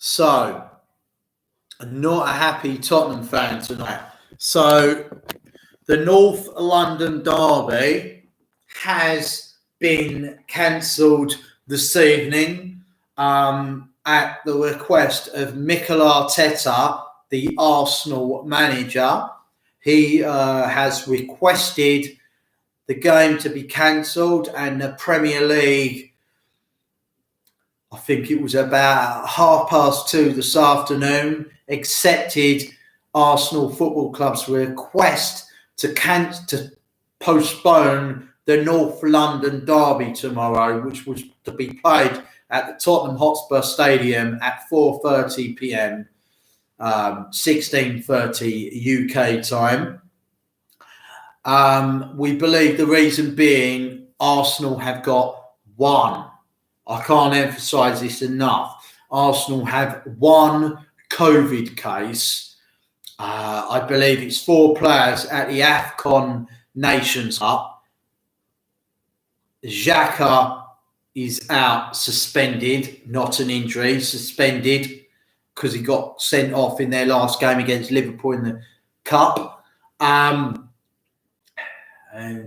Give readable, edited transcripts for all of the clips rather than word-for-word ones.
So, not a happy Tottenham fan tonight. So, the North London derby has been cancelled this evening at the request of Mikel Arteta, the Arsenal manager. He has requested the game to be cancelled, and the Premier League, I think it was about 2:30 this afternoon, accepted Arsenal Football Club's request to postpone the North London derby tomorrow, which was to be played at the Tottenham Hotspur Stadium at 4:30 p.m, 16:30 UK time. We believe the reason being Arsenal have got one. I can't emphasise this enough. Arsenal have one COVID case. I believe it's 4 players at the AFCON Nations Cup. Xhaka is out, suspended, not an injury, suspended because he got sent off in their last game against Liverpool in the Cup. And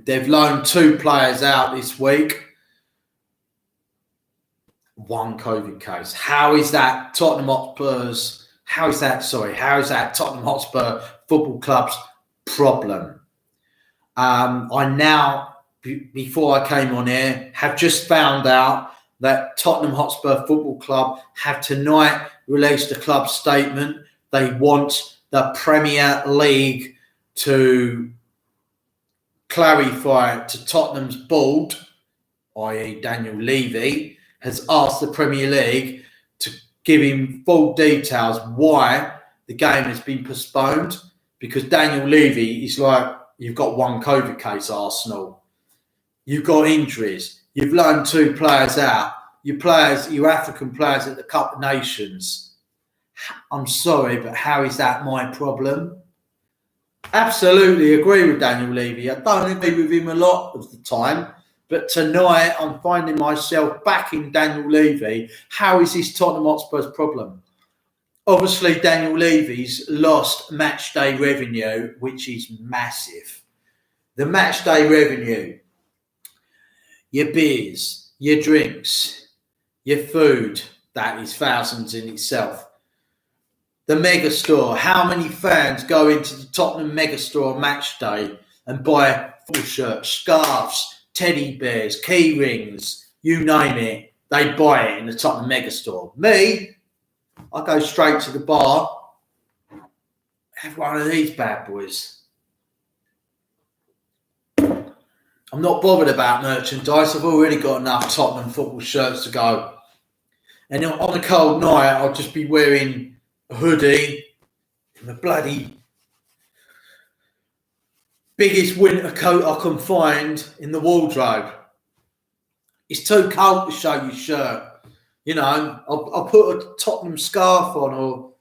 they've loaned 2 players out this week. One COVID case. How is that Tottenham Hotspur Football Club's problem? I now, before I came on air, have just found out that Tottenham Hotspur Football Club have tonight released a club statement. They want the Premier League to clarify to Tottenham's board, i.e. Daniel Levy, has asked the Premier League to give him full details why the game has been postponed, because Daniel Levy is like, you've got one COVID case, Arsenal. You've got injuries. You've loaned 2 players out. Your African players at the Cup of Nations. I'm sorry, but how is that my problem? Absolutely agree with Daniel Levy. I don't agree with him a lot of the time. But tonight, I'm finding myself backing Daniel Levy. How is this Tottenham Hotspur's problem? Obviously, Daniel Levy's lost match day revenue, which is massive. The match day revenue, your beers, your drinks, your food, that is thousands in itself. The mega store, how many fans go into the Tottenham mega store on match day and buy football shirts, scarves, teddy bears, key rings, you name it, they buy it in the Tottenham Megastore. Me, I go straight to the bar, have one of these bad boys. I'm not bothered about merchandise. I've already got enough Tottenham football shirts to go. And on a cold night, I'll just be wearing a hoodie and a bloody biggest winter coat I can find in the wardrobe. It's too cold to show your shirt. You know, I'll put a Tottenham scarf on or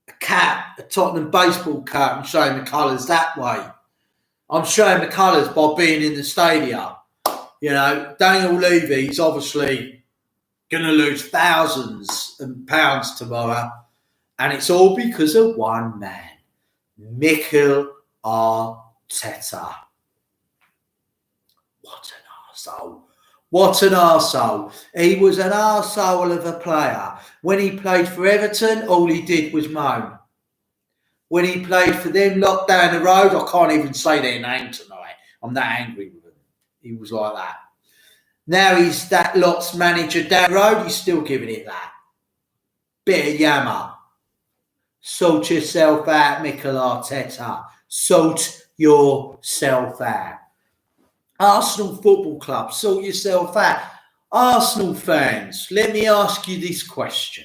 a cap, a Tottenham baseball cap, and showing the colours that way. I'm showing the colours by being in the stadium. You know, Daniel Levy's obviously going to lose thousands of pounds tomorrow. And it's all because of one man, Mikel Arteta. What an arsehole. What an arsehole. He was an arsehole of a player. When he played for Everton, all he did was moan. When he played for them lot down the road, I can't even say their name tonight. I'm that angry with him. He was like that. Now he's that lot's manager down the road, he's still giving it that. Bit of yammer. Sort yourself out, Mikel Arteta. Sort yourself out. Arsenal Football Club, sort yourself out. Arsenal fans, let me ask you this question.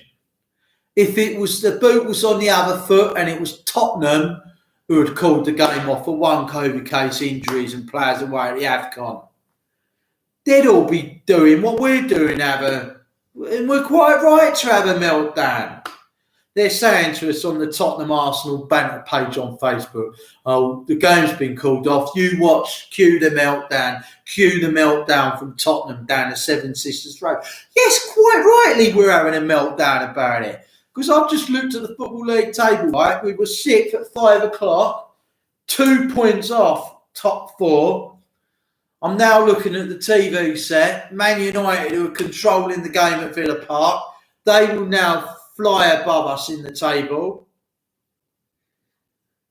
If it was the boot was on the other foot and it was Tottenham who had called the game off for one COVID case, injuries and players away at the AFCON, they'd all be doing what we're doing, and we're quite right to have a meltdown. They're saying to us on the Tottenham Arsenal banner page on Facebook, oh, the game's been called off. You watch, cue the meltdown from Tottenham down the Seven Sisters Road. Yes, quite rightly we're having a meltdown about it. Because I've just looked at the Football League table, right? We were 6th at 5 o'clock, 2 points off top 4. I'm now looking at the TV set. Man United, who are controlling the game at Villa Park, they will now fly above us in the table.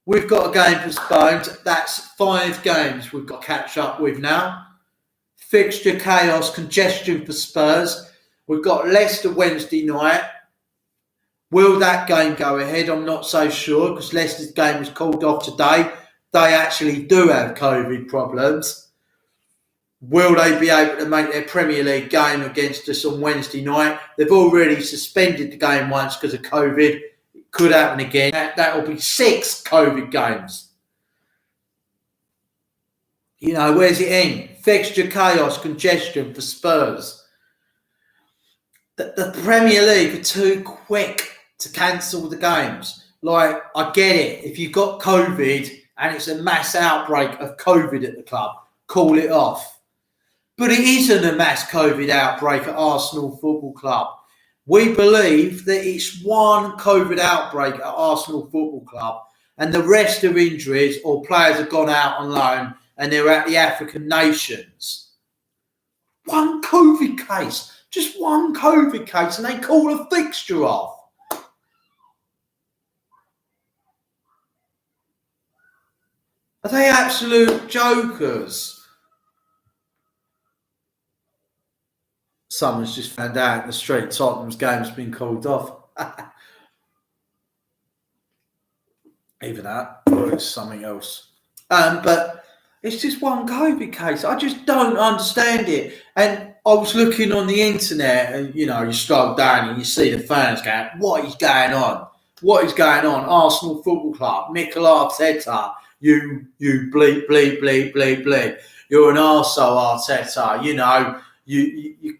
We've got a game postponed. That's 5 games we've got to catch up with now. Fixture chaos, congestion for Spurs. We've got Leicester Wednesday night. Will that game go ahead? I'm not so sure because Leicester's game was called off today. They actually do have COVID problems. Will they be able to make their Premier League game against us on Wednesday night? They've already suspended the game once because of COVID. It could happen again. That will be 6 COVID games. You know, where's it end? Fixture chaos, congestion for Spurs. The Premier League are too quick to cancel the games. Like, I get it. If you've got COVID and it's a mass outbreak of COVID at the club, call it off. But it isn't a mass COVID outbreak at Arsenal Football Club. We believe that it's one COVID outbreak at Arsenal Football Club and the rest are injuries or players have gone out on loan and they're at the African nations. One COVID case, just one COVID case, and they call a fixture off. Are they absolute jokers? Someone's just found out in the street Tottenham's game's been called off. Either that or it's something else. But it's just one COVID case. I just don't understand it. And I was looking on the internet and, you know, you scroll down and you see the fans going, what is going on? What is going on? Arsenal Football Club, Mikel Arteta, you bleep, bleep, bleep, bleep, bleep. You're an arsehole, Arteta. You know, you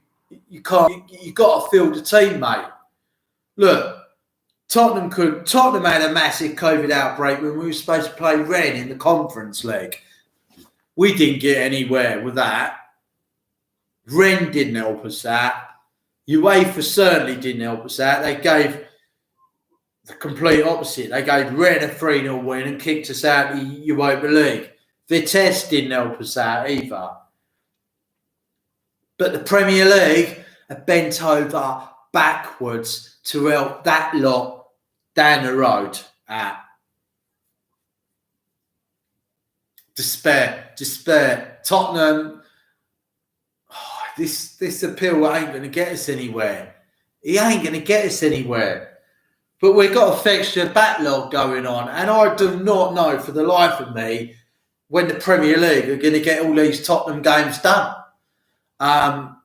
can't. You got to field the team, mate. Look, Tottenham had a massive COVID outbreak when we were supposed to play Rennes in the Conference League. We didn't get anywhere with that. Rennes didn't help us that. UEFA certainly didn't help us that. They gave the complete opposite. They gave Rennes a 3-0 win and kicked us out of the Europa League. Vitesse didn't help us out either. But the Premier League have bent over backwards to help that lot down the road at. Despair. Tottenham, this appeal ain't going to get us anywhere. He ain't going to get us anywhere. But we've got a fixture backlog going on, and I do not know for the life of me when the Premier League are going to get all these Tottenham games done. And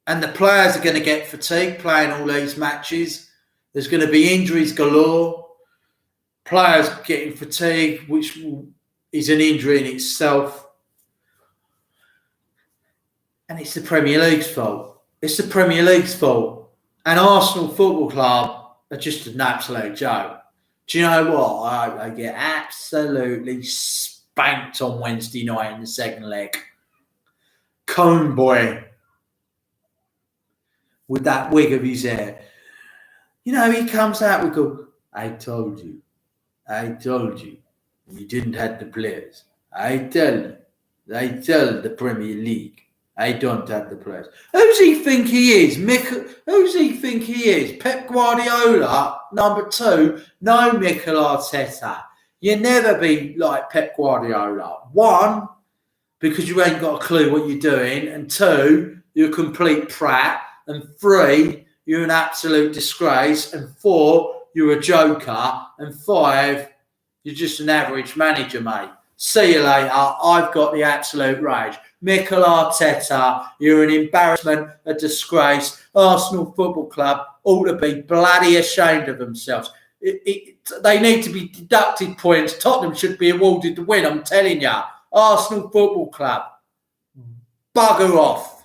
the players are going to get fatigued playing all these matches. There's going to be injuries galore. Players getting fatigued, which is an injury in itself. And it's the Premier League's fault. It's the Premier League's fault. And Arsenal Football Club are just an absolute joke. Do you know what? I hope they get absolutely spanked on Wednesday night in the second leg. Cone boy with that wig of his hair. You know, he comes out with go, I told you. You didn't have the players. I tell the Premier League. I don't have the players. Who's he think he is? Who's he think he is? Pep Guardiola, number 2. No, Mikel Arteta. You never be like Pep Guardiola. 1, because you ain't got a clue what you're doing. And 2, you're a complete prat. And 3, you're an absolute disgrace. And 4, you're a joker. And 5, you're just an average manager, mate. See you later. I've got the absolute rage. Mikel Arteta, you're an embarrassment, a disgrace. Arsenal Football Club ought to be bloody ashamed of themselves. They need to be deducted points. Tottenham should be awarded the win, I'm telling you. Arsenal Football Club, bugger off.